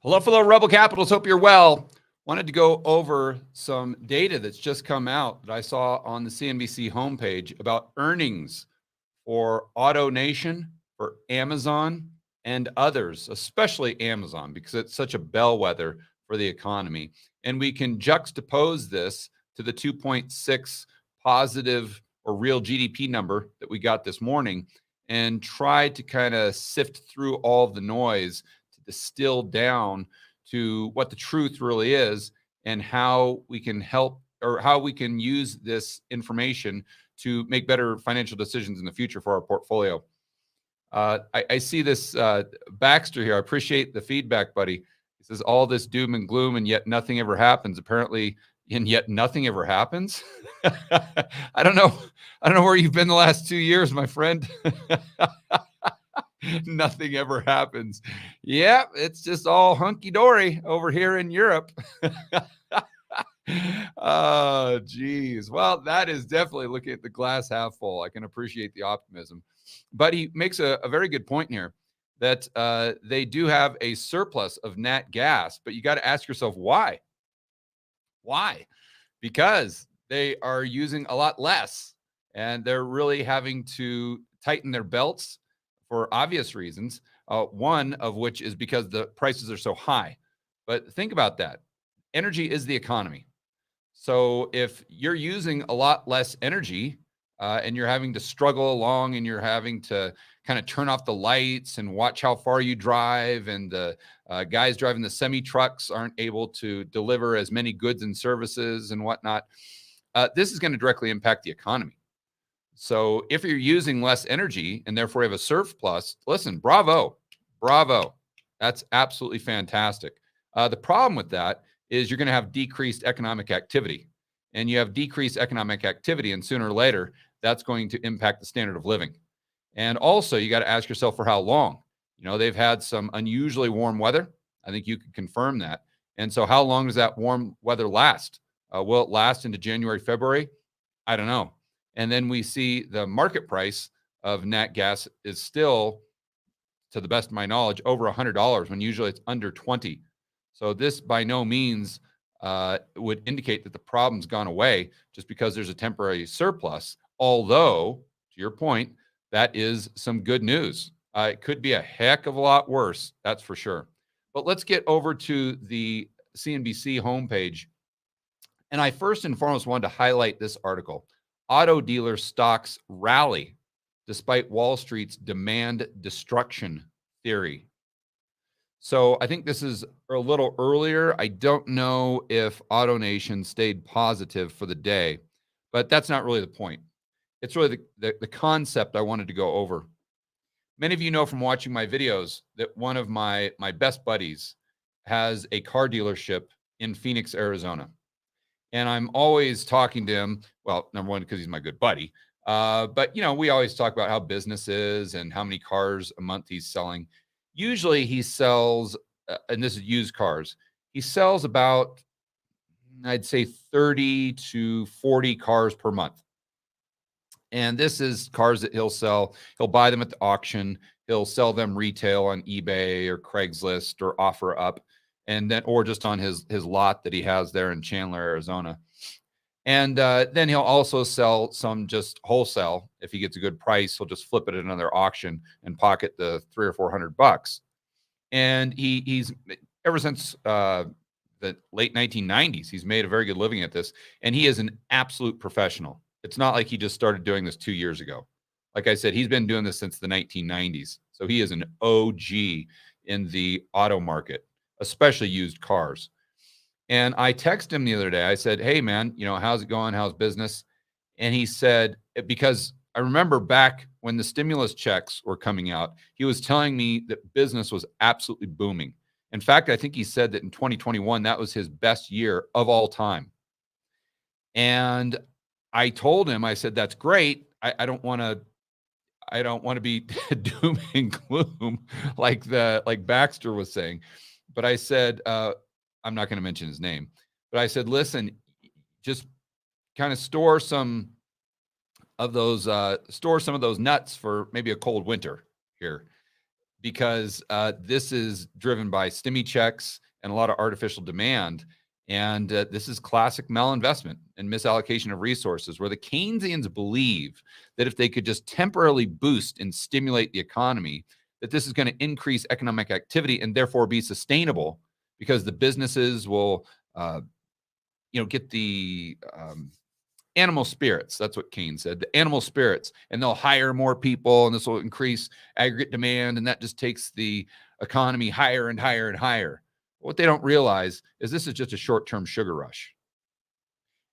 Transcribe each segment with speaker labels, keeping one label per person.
Speaker 1: Hello, fellow Rebel Capitals. Hope you're well. Wanted to go over some data that's just come out that I saw on the CNBC homepage about earnings for AutoNation, for Amazon, and others, especially Amazon, because it's such a bellwether for the economy. And we can juxtapose this to the 2.6 positive or real GDP number that we got this morning and try to kind of sift through all the noise to distill down to what the truth really is and how we can help or how we can use this information to make better financial decisions in the future for our portfolio. I see this Baxter here. I appreciate the feedback, buddy. He says all this doom and gloom, and yet nothing ever happens. Apparently, and yet nothing ever happens. I don't know. I don't know where you've been the last 2 years, my friend. Nothing ever happens. Yeah, it's just all hunky dory over here in Europe. Oh, geez. Well, that is definitely looking at the glass half full. I can appreciate the optimism. But he makes a very good point here that they do have a surplus of nat gas, but you got to ask yourself why? Why? Because they are using a lot less and they're really having to tighten their belts for obvious reasons. One of which is because the prices are so high. But think about that. Energy is the economy. So if you're using a lot less energy and you're having to struggle along and you're having to kind of turn off the lights and watch how far you drive, and the guys driving the semi trucks aren't able to deliver as many goods and services and whatnot, this is going to directly impact the economy. So if you're using less energy and therefore have a surplus, listen, bravo, bravo. That's absolutely fantastic. The problem with that is you're going to have decreased economic activity, and you have decreased economic activity, and sooner or later, that's going to impact the standard of living. And also, you got to ask yourself for how long. You know, they've had some unusually warm weather. I think you can confirm that. And so how long does that warm weather last? Will it last into January, February? I don't know. And then we see the market price of nat gas is still, to the best of my knowledge, over $100 when usually it's under 20. So this by no means would indicate that the problem's gone away just because there's a temporary surplus. Although, to your point, that is some good news. It could be a heck of a lot worse, that's for sure. But let's get over to the CNBC homepage. And I first and foremost wanted to highlight this article. Auto dealer stocks rally despite Wall Street's demand destruction theory. So I think this is a little earlier. I don't know if AutoNation stayed positive for the day, but that's not really the point. It's really the concept I wanted to go over. Many of you know from watching my videos that one of my best buddies has a car dealership in Phoenix, Arizona. And I'm always talking to him. Well, number one, because he's my good buddy. But, you know, we always talk about how business is and how many cars a month he's selling. Usually he sells, and this is used cars, he sells about, I'd say 30 to 40 cars per month. And this is cars that he'll sell. He'll buy them at the auction. He'll sell them retail on eBay or Craigslist or OfferUp, and then, or just on his lot that he has there in Chandler, Arizona. And then he'll also sell some just wholesale. If he gets a good price, he'll just flip it at another auction and pocket the $300 or $400. And he's ever since the late 1990s, he's made a very good living at this. And he is an absolute professional. It's not like he just started doing this 2 years ago. Like I said, he's been doing this since the 1990s. So he is an OG in the auto market, especially used cars. And I texted him the other day. I said, hey, man, you know, how's it going? How's business? And he said, because I remember back when the stimulus checks were coming out, he was telling me that business was absolutely booming. In fact, I think he said that in 2021, that was his best year of all time. And I told him, I said, that's great. I don't want to be doom and gloom like Baxter was saying. But I said, I'm not going to mention his name, but I said, listen, just kind of store some of those nuts for maybe a cold winter here. because this is driven by stimmy checks and a lot of artificial demand. And this is classic malinvestment and misallocation of resources, where the Keynesians believe that if they could just temporarily boost and stimulate the economy, that this is going to increase economic activity and therefore be sustainable, because the businesses will, get the animal spirits. That's what Keynes said, the animal spirits, and they'll hire more people, and this will increase aggregate demand, and that just takes the economy higher and higher and higher. What they don't realize is this is just a short-term sugar rush.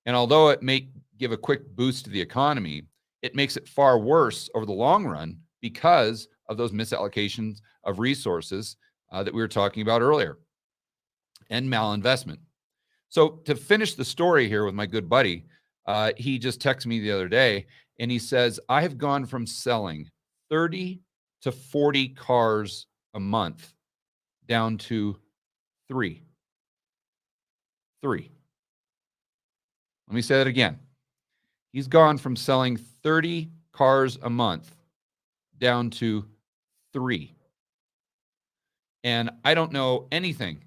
Speaker 1: And although it may give a quick boost to the economy, it makes it far worse over the long run because of those misallocations of resources that we were talking about earlier, and malinvestment. So to finish the story here with my good buddy, he just texted me the other day, and he says, I have gone from selling 30 to 40 cars a month down to 3. Let me say that again. He's gone from selling 30 cars a month down to 3. And I don't know anything,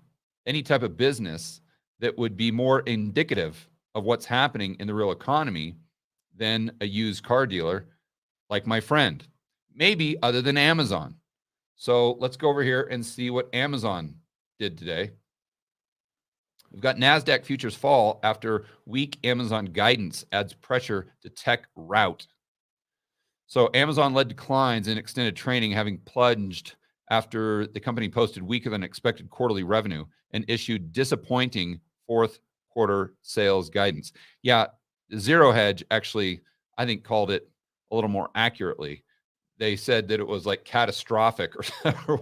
Speaker 1: any type of business that would be more indicative of what's happening in the real economy than a used car dealer like my friend, maybe other than Amazon. So let's go over here and see what Amazon did today. We've got NASDAQ futures fall after weak Amazon guidance adds pressure to tech rout. So Amazon led declines in extended trading, having plunged after the company posted weaker than expected quarterly revenue and issued disappointing fourth quarter sales guidance. Yeah, Zero Hedge actually, I think, called it a little more accurately. They said that it was like catastrophic, or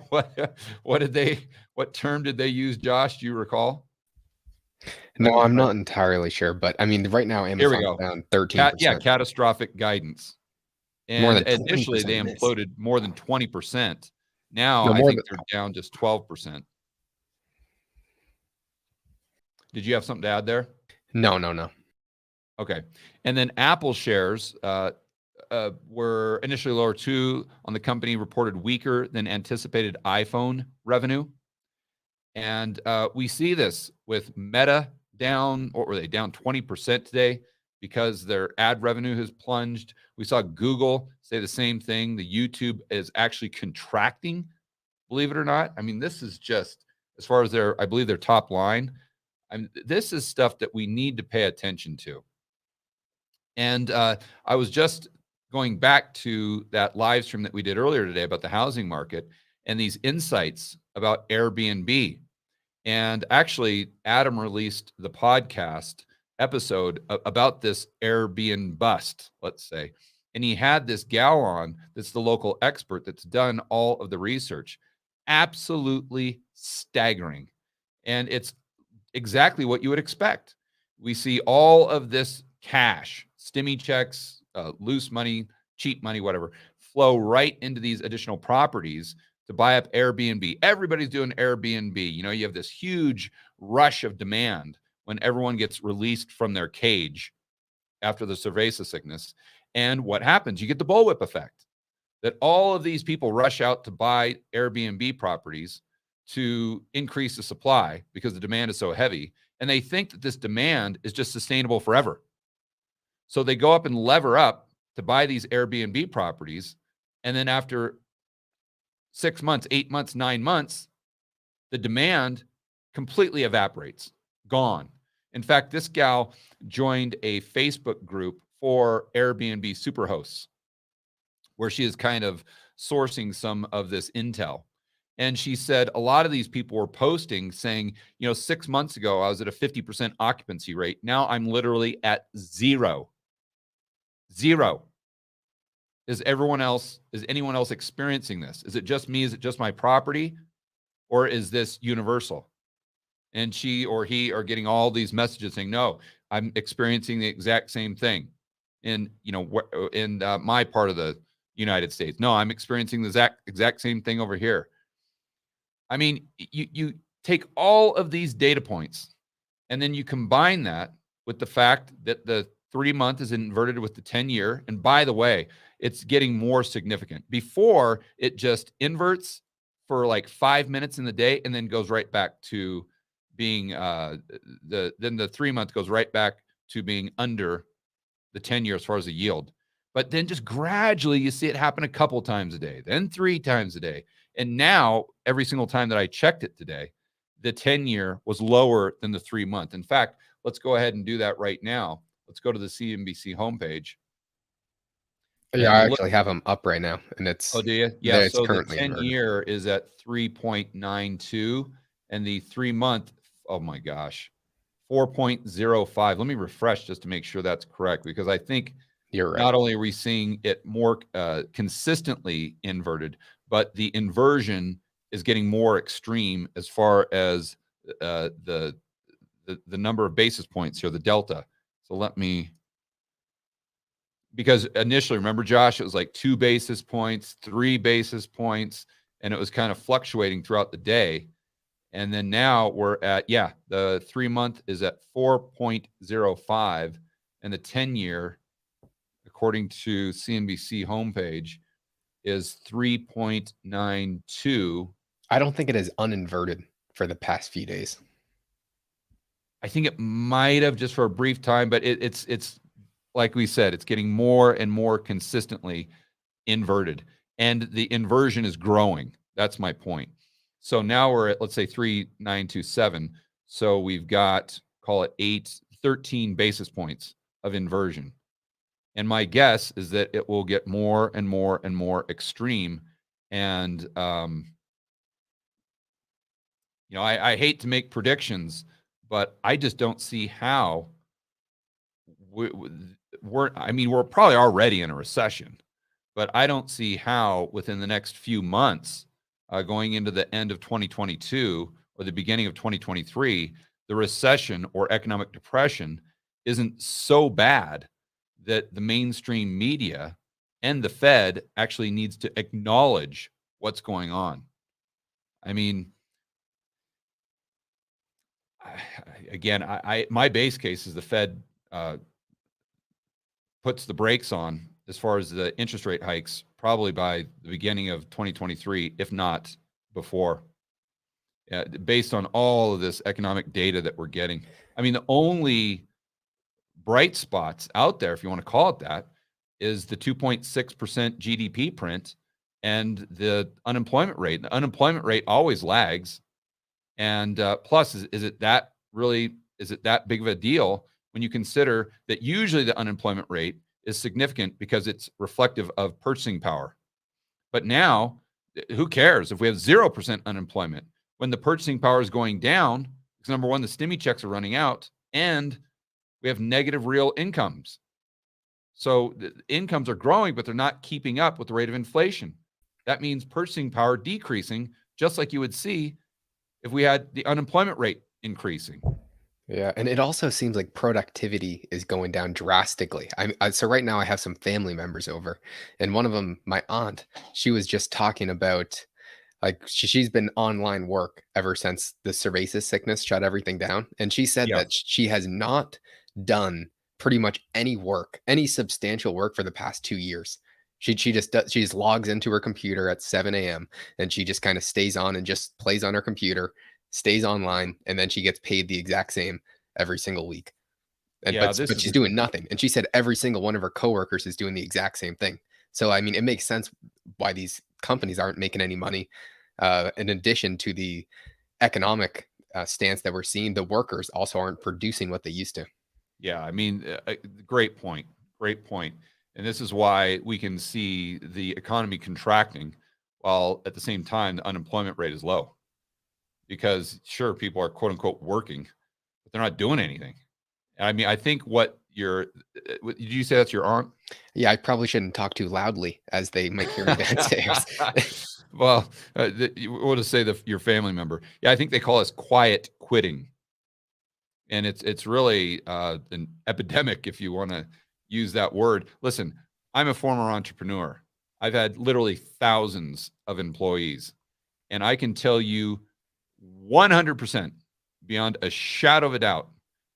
Speaker 1: what term did they use, Josh? Do you recall?
Speaker 2: No, I'm not entirely sure, but I mean, right now
Speaker 1: Here we
Speaker 2: Amazon's
Speaker 1: go.
Speaker 2: down 13%.
Speaker 1: Catastrophic guidance.
Speaker 2: More
Speaker 1: And
Speaker 2: than
Speaker 1: initially they
Speaker 2: 20% miss.
Speaker 1: imploded more than 20%. Now
Speaker 2: No,
Speaker 1: I
Speaker 2: more
Speaker 1: think
Speaker 2: than-
Speaker 1: they're down just 12%. Did you have something to add there?
Speaker 2: No.
Speaker 1: Okay. And then Apple shares were initially lower too. On the company reported weaker than anticipated iPhone revenue. And we see this with Meta down, what were they, down 20% today because their ad revenue has plunged. We saw Google say the same thing. The YouTube is actually contracting, believe it or not. I mean, this is just, as far as their, I believe their top line, this is stuff that we need to pay attention to. And I was just going back to that live stream that we did earlier today about the housing market and these insights about Airbnb. And actually, Adam released the podcast episode about this Airbnb bust, let's say. And he had this gal on that's the local expert that's done all of the research. Absolutely staggering. And it's exactly what you would expect. We see all of this cash, stimmy checks, loose money, cheap money, whatever, flow right into these additional properties to buy up Airbnb. Everybody's doing Airbnb. You have this huge rush of demand when everyone gets released from their cage after the cerveza sickness. And what happens? You get the bullwhip effect, that all of these people rush out to buy Airbnb properties to increase the supply because the demand is so heavy. And they think that this demand is just sustainable forever. So they go up and lever up to buy these Airbnb properties. And then after 6 months, 8 months, 9 months, the demand completely evaporates, gone. In fact, this gal joined a Facebook group for Airbnb superhosts, where she is kind of sourcing some of this intel. And she said a lot of these people were posting saying, 6 months ago, I was at a 50% occupancy rate. Now I'm literally at 0. Is anyone else experiencing this? Is it just me? Is it just my property? Or is this universal? And she or he are getting all these messages saying, no, I'm experiencing the exact same thing in my part of the United States. No, I'm experiencing the exact same thing over here. I mean, you take all of these data points and then you combine that with the fact that the 3-month is inverted with the 10-year. And by the way, it's getting more significant. Before, it just inverts for like 5 minutes in the day and then goes right back to being then the 3-month goes right back to being under the 10-year as far as the yield. But then just gradually you see it happen a couple times a day, then 3 times a day. And now every single time that I checked it today, the 10-year was lower than the 3-month. In fact, let's go ahead and do that right now. Let's go to the CNBC homepage.
Speaker 2: Yeah,
Speaker 1: And
Speaker 2: I
Speaker 1: look.
Speaker 2: actually have them up right now, and
Speaker 1: Oh, do you? Yeah.
Speaker 2: it's
Speaker 1: So the
Speaker 2: currently inverted.
Speaker 1: 10-year is at 3.92 and the 3-month, oh my gosh, 4.05. Let me refresh just to make sure that's correct, because I think
Speaker 2: You're right.
Speaker 1: not only are we seeing it more consistently inverted, but the inversion is getting more extreme as far as the number of basis points here, the delta. So let me, because initially, remember, Josh, it was like 2 basis points, 3 basis points, and it was kind of fluctuating throughout the day. And then now we're at, the 3-month is at 4.05, and the 10-year, according to CNBC homepage, is 3.92.
Speaker 2: I don't think it is uninverted for the past few days.
Speaker 1: I think it might have just for a brief time, but it's like we said, it's getting more and more consistently inverted, and the inversion is growing. That's my point. So now we're at, let's say, 3.927. So we've got, call it 13 basis points of inversion. And my guess is that it will get more and more and more extreme. And, I hate to make predictions, but I just don't see how we're probably already in a recession, but I don't see how within the next few months, going into the end of 2022 or the beginning of 2023, the recession or economic depression isn't so bad that the mainstream media and the Fed actually needs to acknowledge what's going on. I mean, again, my base case is the Fed puts the brakes on as far as the interest rate hikes probably by the beginning of 2023, if not before, based on all of this economic data that we're getting. I mean, the only bright spots out there, if you want to call it that, is the 2.6% GDP print and the unemployment rate. The unemployment rate always lags. And plus, is it that big of a deal when you consider that usually the unemployment rate is significant because it's reflective of purchasing power? But now, who cares if we have 0% unemployment when the purchasing power is going down? Because number one, the stimmy checks are running out, and we have negative real incomes. So the incomes are growing, but they're not keeping up with the rate of inflation. That means purchasing power decreasing, just like you would see if we had the unemployment rate increasing.
Speaker 2: Yeah, and it also seems like productivity is going down drastically. So right now I have some family members over, and one of them, my aunt, she was just talking about like she's been online work ever since the psoriasis sickness shut everything down, and she said
Speaker 1: Yeah.
Speaker 2: that she has not done pretty much any work, any substantial work for the past 2 years. She just logs into her computer at 7 a.m. and she just kind of stays on and just plays on her computer, stays online, and then she gets paid the exact same every single week. And
Speaker 1: Yeah,
Speaker 2: but she's doing nothing. And she said every single one of her coworkers is doing the exact same thing. So I mean, it makes sense why these companies aren't making any money. In addition to the economic stance that we're seeing, the workers also aren't producing what they used to.
Speaker 1: Yeah, I mean, great point. Great point. And this is why we can see the economy contracting while at the same time the unemployment rate is low. Because sure, people are quote unquote working, but they're not doing anything. I mean, I think did you say that's your aunt?
Speaker 2: Yeah, I probably shouldn't talk too loudly as they might hear me downstairs.
Speaker 1: Well, we'll just say your family member. Yeah, I think they call us quiet quitting. And it's really an epidemic, if you want to use that word. Listen, I'm a former entrepreneur. I've had literally thousands of employees, and I can tell you 100% beyond a shadow of a doubt,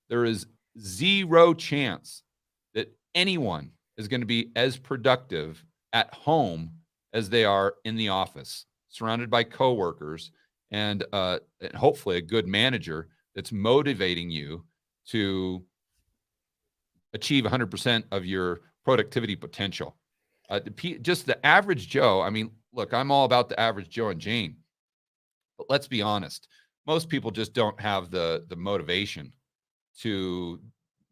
Speaker 1: there is zero chance that anyone is going to be as productive at home as they are in the office. surrounded by coworkers, and hopefully a good manager that's motivating you to achieve 100% of your productivity potential. Just the average Joe, I mean, look, I'm all about the average Joe and Jane, but let's be honest. Most people just don't have the motivation to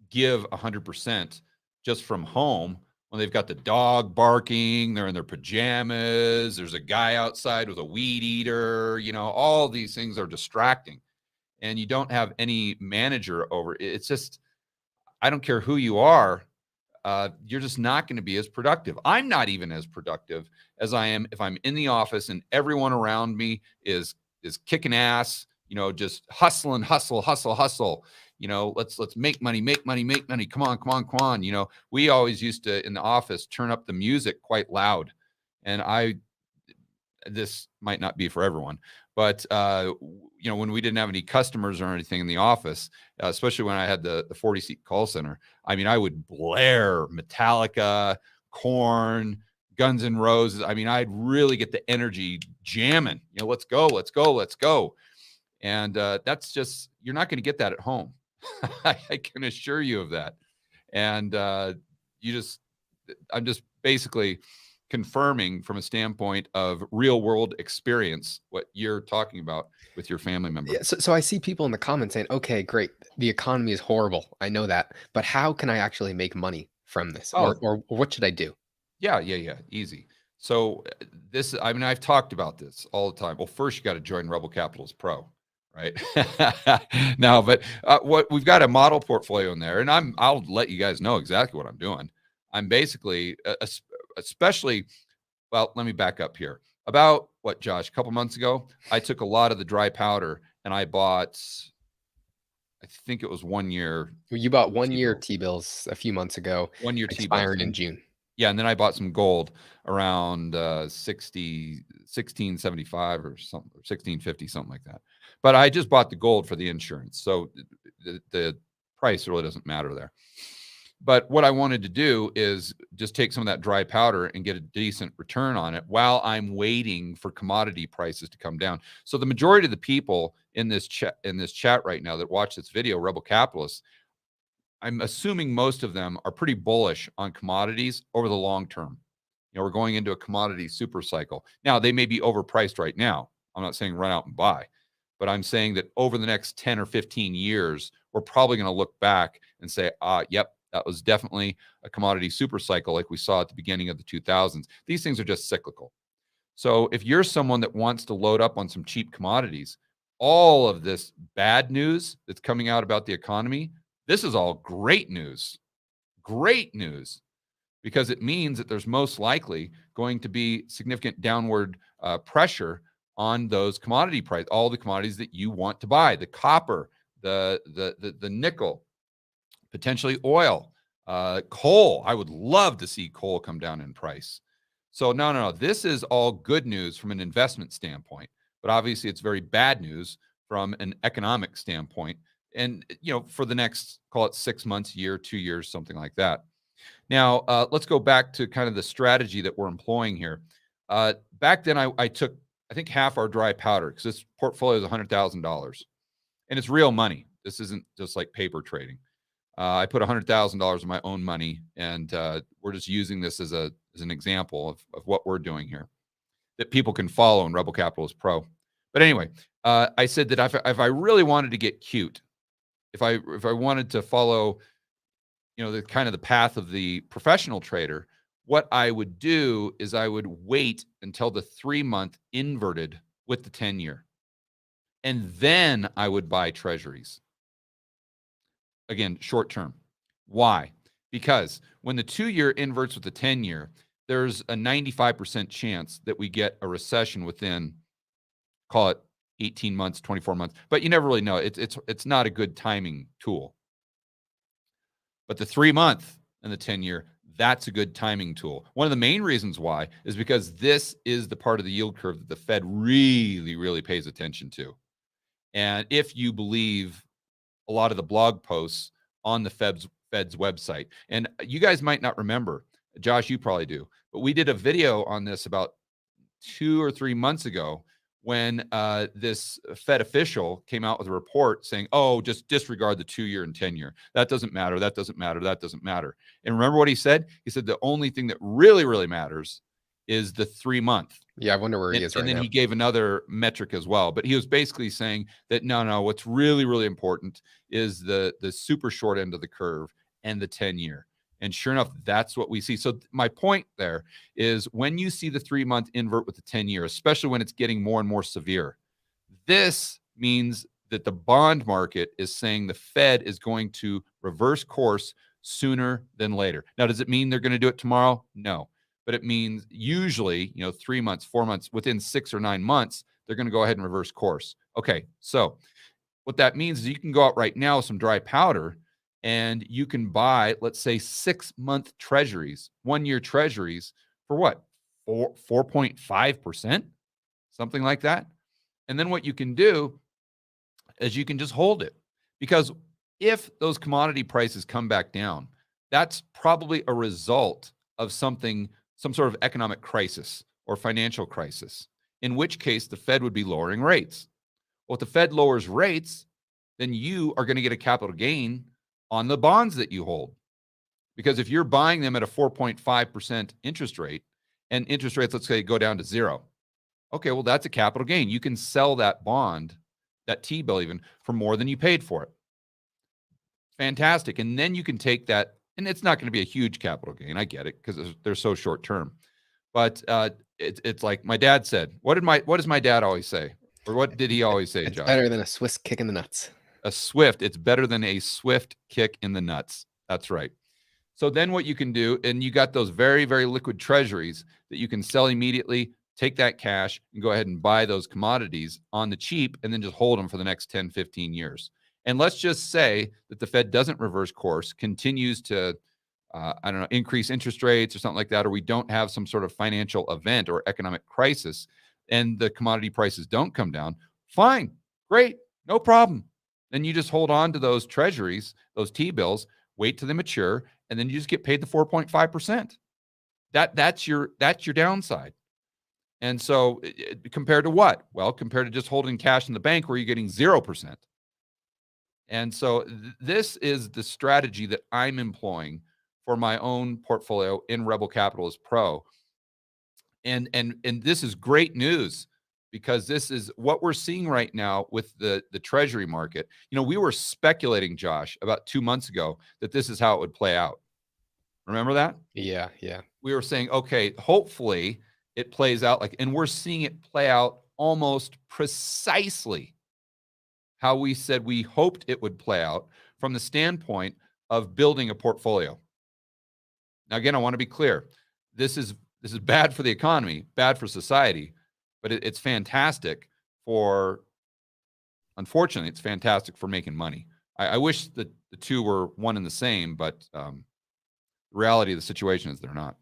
Speaker 1: give 100% just from home when they've got the dog barking, they're in their pajamas, there's a guy outside with a weed eater, all these things are distracting, and you don't have any manager over it. It's just, I don't care who you are, you're just not going to be as productive. I'm not even as productive as I am if I'm in the office and everyone around me is kicking ass, just hustling, hustle. Let's make money. Come on. We always used to, in the office, turn up the music quite loud. And this might not be for everyone, but when we didn't have any customers or anything in the office, especially when I had the 40-seat call center, I mean, I would blare Metallica, Korn, Guns N' Roses. I mean, I'd really get the energy jamming. Let's go. And that's just, you're not going to get that at home. I can assure you of that. And I'm just basically confirming from a standpoint of real world experience what you're talking about with your family member.
Speaker 2: Yeah, so I see people in the comments saying, okay, great, the economy is horrible, I know that, but how can I actually make money from this? Or what should I do?
Speaker 1: Yeah, easy. So I've talked about this all the time. Well, first you got to join Rebel Capital's Pro, right? No, but what we've got a model portfolio in there, and I'll let you guys know exactly what I'm doing. I'm basically, especially, well, let me back up here. About what, Josh, a couple months ago, I took a lot of the dry powder and I bought, I think it was 1 year.
Speaker 2: You bought 1 year T-bills a few months ago.
Speaker 1: 1 year T-bills.
Speaker 2: Expiring in June.
Speaker 1: Yeah, and then I bought some gold around 1675 or something, or 1650, something like that. But I just bought the gold for the insurance. So the price really doesn't matter there. But what I wanted to do is just take some of that dry powder and get a decent return on it while I'm waiting for commodity prices to come down. So the majority of the people in this chat right now that watch this video, Rebel Capitalists, I'm assuming most of them are pretty bullish on commodities over the long term. We're going into a commodity super cycle. Now, they may be overpriced right now. I'm not saying run out and buy, but I'm saying that over the next 10 or 15 years, we're probably going to look back and say, yep, that was definitely a commodity super cycle like we saw at the beginning of the 2000s. These things are just cyclical. So if you're someone that wants to load up on some cheap commodities, all of this bad news that's coming out about the economy, this is all great news. Great news. Because it means that there's most likely going to be significant downward pressure on those commodity prices, all the commodities that you want to buy, the copper, the nickel, potentially oil, coal. I would love to see coal come down in price. So no, this is all good news from an investment standpoint, but obviously it's very bad news from an economic standpoint. And, for the next, call it 6 months, year, 2 years, something like that. Now, let's go back to kind of the strategy that we're employing here. Back then, I took, I think, half our dry powder because this portfolio is $100,000 and it's real money. This isn't just like paper trading. I put $100,000 of my own money, and we're just using this as an example of what we're doing here that people can follow in Rebel Capitalist Pro. But anyway, I said that if I really wanted to get cute, if I wanted to follow, the kind of the path of the professional trader, what I would do is I would wait until the 3-month inverted with the 10-year. And then I would buy treasuries. Again, short term. Why? Because when the 2-year inverts with the 10-year, there's a 95% chance that we get a recession within, call it 18 months, 24 months. But you never really know. It's not a good timing tool. But the 3-month and the 10-year, that's a good timing tool. One of the main reasons why is because this is the part of the yield curve that the Fed really, really pays attention to. And if you believe a lot of the blog posts on the Fed's website, and you guys might not remember, Josh, you probably do, but we did a video on this about 2 or 3 months ago when this Fed official came out with a report saying, oh, just disregard the 2-year and 10-year. That doesn't matter. That doesn't matter. That doesn't matter. And remember what he said? He said the only thing that really, really matters is the 3-month.
Speaker 2: Yeah, I wonder where he is right
Speaker 1: And then
Speaker 2: now.
Speaker 1: he gave another metric as well. But he was basically saying that no, what's really, really important is the super short end of the curve and the 10-year. And sure enough, that's what we see. So my point there is when you see the 3-month invert with the 10-year, especially when it's getting more and more severe, this means that the bond market is saying the Fed is going to reverse course sooner than later. Now, does it mean they're going to do it tomorrow? No. But it means usually, 3 months, 4 months, within 6 or 9 months, they're going to go ahead and reverse course. Okay, so what that means is you can go out right now with some dry powder and you can buy, let's say, 6-month treasuries, 1-year treasuries for what? 4.5%, something like that. And then what you can do is you can just hold it, because if those commodity prices come back down, that's probably a result of some sort of economic crisis or financial crisis, in which case the Fed would be lowering rates. Well, if the Fed lowers rates, then you are going to get a capital gain on the bonds that you hold. Because if you're buying them at a 4.5% interest rate, and interest rates, let's say, go down to 0, okay, well, that's a capital gain. You can sell that bond, that T-bill even, for more than you paid for it. Fantastic. And then you can take that, and it's not going to be a huge capital gain. I get it, because they're so short term. But it's like my dad said. What does my dad always say? Or what did he always say,
Speaker 2: It's
Speaker 1: Josh?
Speaker 2: better than a Swiss kick in the nuts.
Speaker 1: It's better than a swift kick in the nuts. That's right. So then what you can do, and you got those very, very liquid treasuries that you can sell immediately, take that cash and go ahead and buy those commodities on the cheap, and then just hold them for the next 10, 15 years. And let's just say that the Fed doesn't reverse course, continues to, increase interest rates or something like that, or we don't have some sort of financial event or economic crisis, and the commodity prices don't come down. Fine, great, no problem. Then you just hold on to those treasuries, those T-bills, wait till they mature, and then you just get paid the 4.5%. That's your downside. And so compared to what? Well, compared to just holding cash in the bank where you're getting 0%. And so this is the strategy that I'm employing for my own portfolio in Rebel Capitalist Pro. And this is great news, because this is what we're seeing right now with the treasury market. We were speculating, Josh, about 2 months ago that this is how it would play out. Remember that?
Speaker 2: Yeah.
Speaker 1: We were saying, okay, hopefully it plays out and we're seeing it play out almost precisely how we said we hoped it would play out from the standpoint of building a portfolio. Now, again, I want to be clear. This is bad for the economy, bad for society, but it's fantastic unfortunately, it's fantastic for making money. I wish that the two were one and the same, but the reality of the situation is they're not.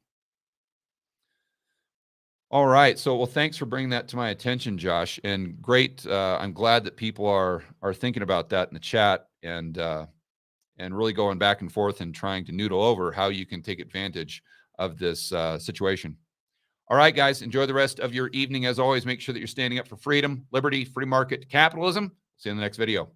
Speaker 1: All right. So, well, thanks for bringing that to my attention, Josh. And great. I'm glad that people are thinking about that in the chat and really going back and forth and trying to noodle over how you can take advantage of this situation. All right, guys, enjoy the rest of your evening. As always, make sure that you're standing up for freedom, liberty, free market capitalism. See you in the next video.